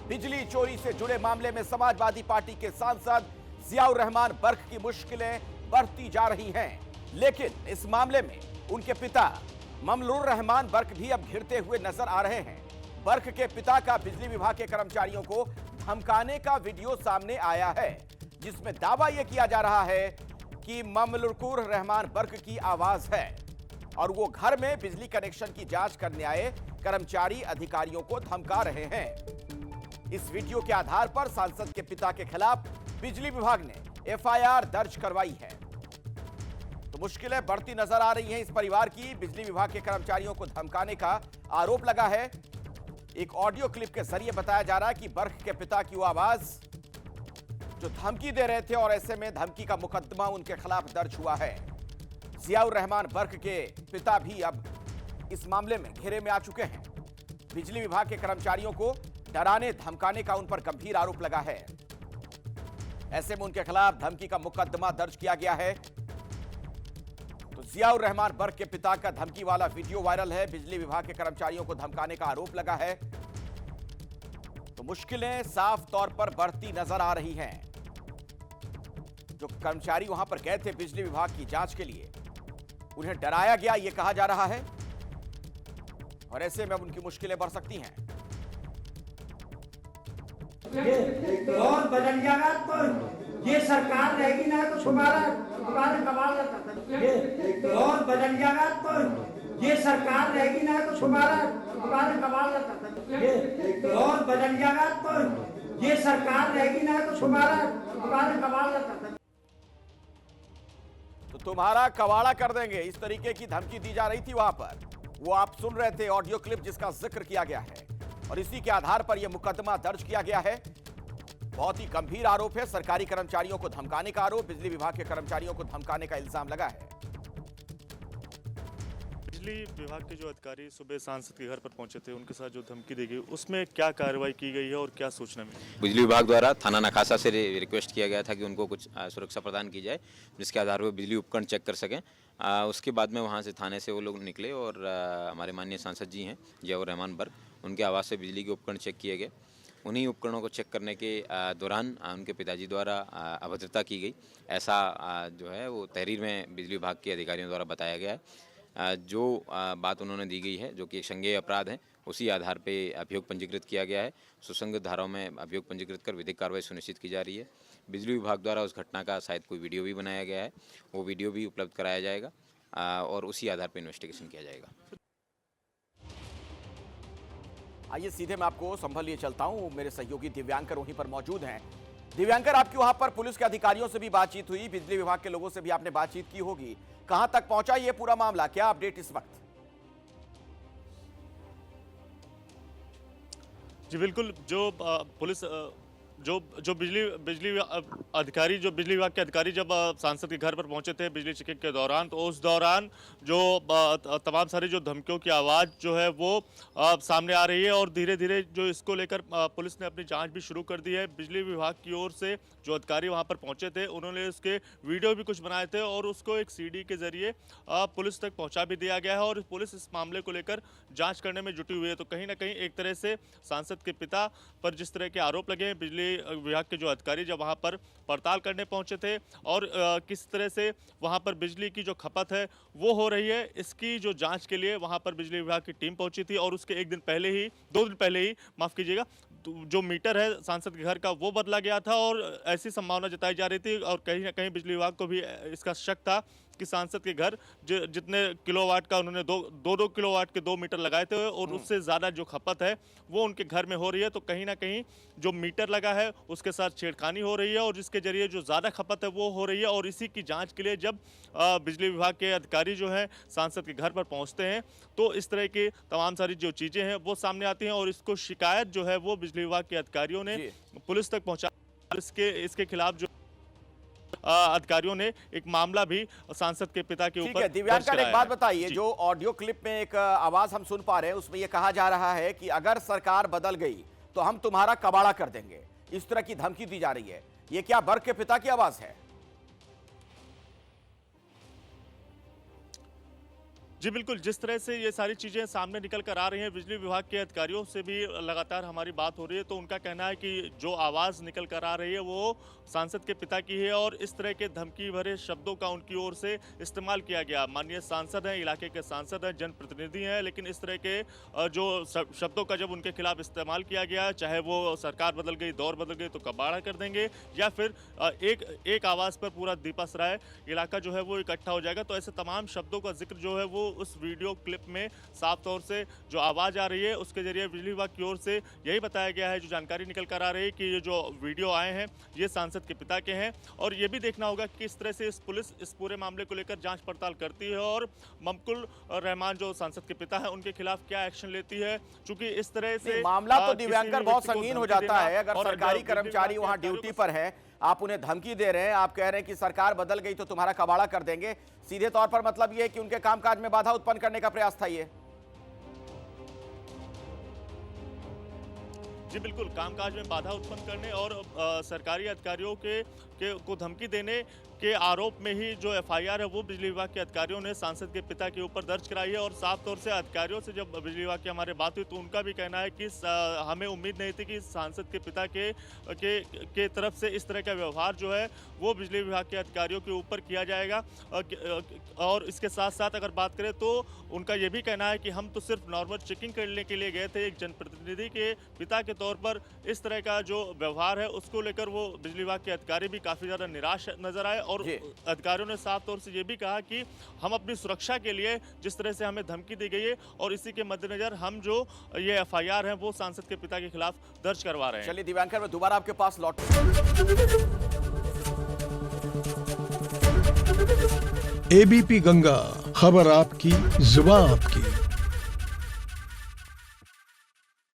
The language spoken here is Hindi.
बिजली चोरी से जुड़े मामले में समाजवादी पार्टी के सांसद जियाउर रहमान बर्क की मुश्किलें बढ़ती जा रही हैं। लेकिन इस मामले में उनके पिता ममलूर रहमान बर्क भी अब घिरते हुए नजर आ रहे हैं। बर्क के पिता का बिजली विभाग के कर्मचारियों को धमकाने का वीडियो सामने आया है, जिसमें दावा यह किया जा रहा है कि ममलूर रहमान बर्क की आवाज है और वो घर में बिजली कनेक्शन की जांच करने आए कर्मचारी अधिकारियों को धमका रहे हैं। इस वीडियो के आधार पर सांसद के पिता के खिलाफ बिजली विभाग ने एफआईआर दर्ज करवाई है। तो मुश्किलें बढ़ती नजर आ रही हैं इस परिवार की। बिजली विभाग के कर्मचारियों को धमकाने का आरोप लगा है। एक ऑडियो क्लिप के जरिए बताया जा रहा है कि बर्क के पिता की वो आवाज जो धमकी दे रहे थे और ऐसे में धमकी का मुकदमा उनके खिलाफ दर्ज हुआ है। जियाउर रहमान बर्क के पिता भी अब इस मामले में घेरे में आ चुके हैं। बिजली विभाग के कर्मचारियों को डराने धमकाने का उन पर गंभीर आरोप लगा है। ऐसे में उनके खिलाफ धमकी का मुकदमा दर्ज किया गया है। तो जियाउर रहमान बर्क के पिता का धमकी वाला वीडियो वायरल है। बिजली विभाग के कर्मचारियों को धमकाने का आरोप लगा है। तो मुश्किलें साफ तौर पर बढ़ती नजर आ रही हैं। जो कर्मचारी वहां पर गए थे बिजली विभाग की जांच के लिए, उन्हें डराया गया ये कहा जा रहा है और ऐसे में अब उनकी मुश्किलें बढ़ सकती हैं। और बदल जाएगा तो ये सरकार रहेगी ना तो तुम्हारा कमाल और बदल जाएगा तो ये सरकार रहेगी ना तो तुम्हारा कमाल और बदल जाएगा तो ये सरकार रहेगी ना तो तुम्हारा कमाल तो तुम्हारा कवाड़ा कर देंगे, इस तरीके की धमकी दी जा रही थी वहां पर। वो आप सुन रहे थे ऑडियो क्लिप जिसका जिक्र किया गया है और इसी के आधार पर यह मुकदमा दर्ज किया गया है। बहुत ही गंभीर आरोप है। सरकारी कर्मचारियों को धमकाने का आरोप, बिजली विभाग के कर्मचारियों को धमकाने का इल्जाम लगा है। बिजली विभाग के जो अधिकारी सुबह सांसद के घर पर पहुंचे थे, उनके साथ जो धमकी दी गई, उसमें क्या कार्रवाई की गई है और क्या सूचना मिली? बिजली विभाग द्वारा थाना नखासा से रिक्वेस्ट किया गया था कि उनको कुछ सुरक्षा प्रदान की जाए, जिसके आधार पर बिजली उपकरण चेक कर सकें। उसके बाद में वहाँ से थाने से वो लोग निकले और हमारे माननीय सांसद जी हैं जियाउर रहमान बर्क, उनके आवास से बिजली के उपकरण चेक किए गए। उन्हीं उपकरणों को चेक करने के दौरान उनके पिताजी द्वारा अभद्रता की गई, ऐसा जो है वो तहरीर में बिजली विभाग के अधिकारियों द्वारा बताया गया है। जो बात उन्होंने दी गई है, जो कि एक संज्ञेय अपराध है, उसी आधार पे अभियोग पंजीकृत किया गया है। सुसंगत धाराओं में अभियोग पंजीकृत कर विधिक कार्रवाई सुनिश्चित की जा रही है। बिजली विभाग द्वारा उस घटना का शायद कोई वीडियो भी बनाया गया है, वो वीडियो भी उपलब्ध कराया जाएगा और उसी आधार पर इन्वेस्टिगेशन किया जाएगा। आइए सीधे मैं आपको संभल लिए चलता हूं। मेरे सहयोगी दिव्यांकर वहीं पर मौजूद हैं। दिव्यांकर, आपकी वहां पर पुलिस के अधिकारियों से भी बातचीत हुई, बिजली विभाग के लोगों से भी आपने बातचीत की होगी। कहां तक पहुंचा ये पूरा मामला, क्या अपडेट इस वक्त? जी बिल्कुल, जो पुलिस जो बिजली अधिकारी, जो बिजली विभाग के अधिकारी जब सांसद के घर पर पहुंचे थे बिजली चेकिंग के दौरान, तो उस दौरान जो तमाम सारी जो धमकियों की आवाज़ जो है वो सामने आ रही है और धीरे धीरे जो इसको लेकर पुलिस ने अपनी जांच भी शुरू कर दी है। बिजली विभाग की ओर से जो अधिकारी वहां पर पहुंचे थे, उन्होंने उसके वीडियो भी कुछ बनाए थे और उसको एक सीडी के जरिए पुलिस तक पहुँचा भी दिया गया है और पुलिस इस मामले को लेकर जाँच करने में जुटी हुई है। तो कहीं ना कहीं एक तरह से सांसद के पिता पर जिस तरह के आरोप लगे हैं, बिजली विभाग के जो अधिकारी जब वहां पर पड़ताल करने पहुंचे थे और किस तरह से वहां पर बिजली की जो खपत है वो हो रही है, इसकी जो जांच के लिए वहां पर बिजली विभाग की टीम पहुंची थी और उसके 2 दिन पहले ही माफ कीजिएगा, जो मीटर है सांसद के घर का वो बदला गया था और ऐसी संभावना जताई जा रही थी और कहीं ना कहीं बिजली विभाग को भी इसका शक था कि सांसद के घर जितने किलोवाट का उन्होंने 2 किलोवाट के 2 मीटर लगाए थे और उससे ज़्यादा जो खपत है वो उनके घर में हो रही है। तो कहीं ना कहीं जो मीटर लगा है उसके साथ छेड़खानी हो रही है और जिसके जरिए जो ज़्यादा खपत है वो हो रही है और इसी की जांच के लिए जब बिजली विभाग के अधिकारी जो हैं सांसद के घर पर पहुँचते हैं तो इस तरह की तमाम सारी जो चीज़ें हैं वो सामने आती हैं और इसको शिकायत जो है वो बिजली विभाग के अधिकारियों ने पुलिस तक पहुँचा। इसके खिलाफ जो अधिकारियों ने एक मामला भी सांसद के पिता के ऊपर। दिव्यांकर, एक बात बताइए, जो ऑडियो क्लिप में एक आवाज हम सुन पा रहे हैं उसमें यह कहा जा रहा है कि अगर सरकार बदल गई तो हम तुम्हारा कबाड़ा कर देंगे, इस तरह की धमकी दी जा रही है। यह क्या बर्क के पिता की आवाज है? जी बिल्कुल, जिस तरह से ये सारी चीज़ें सामने निकल कर आ रही हैं, बिजली विभाग के अधिकारियों से भी लगातार हमारी बात हो रही है, तो उनका कहना है कि जो आवाज़ निकल कर आ रही है वो सांसद के पिता की है और इस तरह के धमकी भरे शब्दों का उनकी ओर से इस्तेमाल किया गया। माननीय सांसद हैं, इलाके के सांसद हैं, जनप्रतिनिधि हैं, लेकिन इस तरह के जो शब्दों का जब उनके खिलाफ इस्तेमाल किया गया, चाहे वो सरकार बदल गई, दौर बदल गई तो कबाड़ा कर देंगे, या फिर एक आवाज़ पर पूरा दीपासराय इलाका जो है वो इकट्ठा हो जाएगा। तो ऐसे तमाम शब्दों का जिक्र जो है वो उस वीडियो क्लिप में साफ तौर से जो आवाज़ आ रही है उसके जरिए बिजली विभाग की ओर से यही बताया गया है, जो जानकारी निकल कर आ रही है कि ये जो वीडियो आए हैं ये सांसद के पिता के हैं। और ये भी देखना होगा कि किस तरह से पुलिस इस पूरे मामले को लेकर जांच पड़ताल करती है और ममकुल रहमान जो सांसद के पिता है उनके खिलाफ क्या एक्शन लेती है। चूंकि इस तरह से मामला तो दिव्यांकर बहुत संगीन हो जाता है। अगर सरकारी कर्मचारी वहां ड्यूटी पर है, आप उन्हें धमकी दे रहे हैं, आप कह रहे हैं कि सरकार बदल गई तो तुम्हारा कबाड़ा कर देंगे, सीधे तौर पर मतलब ये है कि उनके कामकाज में बाधा उत्पन्न करने का प्रयास था ये। जी बिल्कुल, कामकाज में बाधा उत्पन्न करने और सरकारी अधिकारियों को धमकी देने के आरोप में ही जो एफआईआर है वो बिजली विभाग के अधिकारियों ने सांसद के पिता के ऊपर दर्ज कराई है। और साफ तौर से अधिकारियों से जब बिजली विभाग की हमारे बात हुई तो उनका भी कहना है कि हमें उम्मीद नहीं थी कि सांसद के पिता के तरफ से इस तरह का व्यवहार जो है वो बिजली विभाग के अधिकारियों के ऊपर किया जाएगा। और इसके साथ साथ अगर बात करें तो उनका ये भी कहना है कि हम तो सिर्फ नॉर्मल चेकिंग करने के लिए गए थे, एक जनप्रतिनिधि के पिता के तौर पर इस तरह का जो व्यवहार है उसको लेकर वो बिजली विभाग के अधिकारी भी काफ़ी ज़्यादा निराश नजर आए। और अधिकारियों ने साफ तौर से ये भी कहा कि हम अपनी सुरक्षा के लिए जिस तरह से हमें धमकी दी गई है और इसी के मद्देनजर हम जो ये एफआईआर है वो सांसद के पिता के खिलाफ दर्ज करवा रहे हैं। चलिए दिव्यांकर, मैं दोबारा आपके पास लौट एबीपी गंगा, खबर आपकी, जुबान आपकी।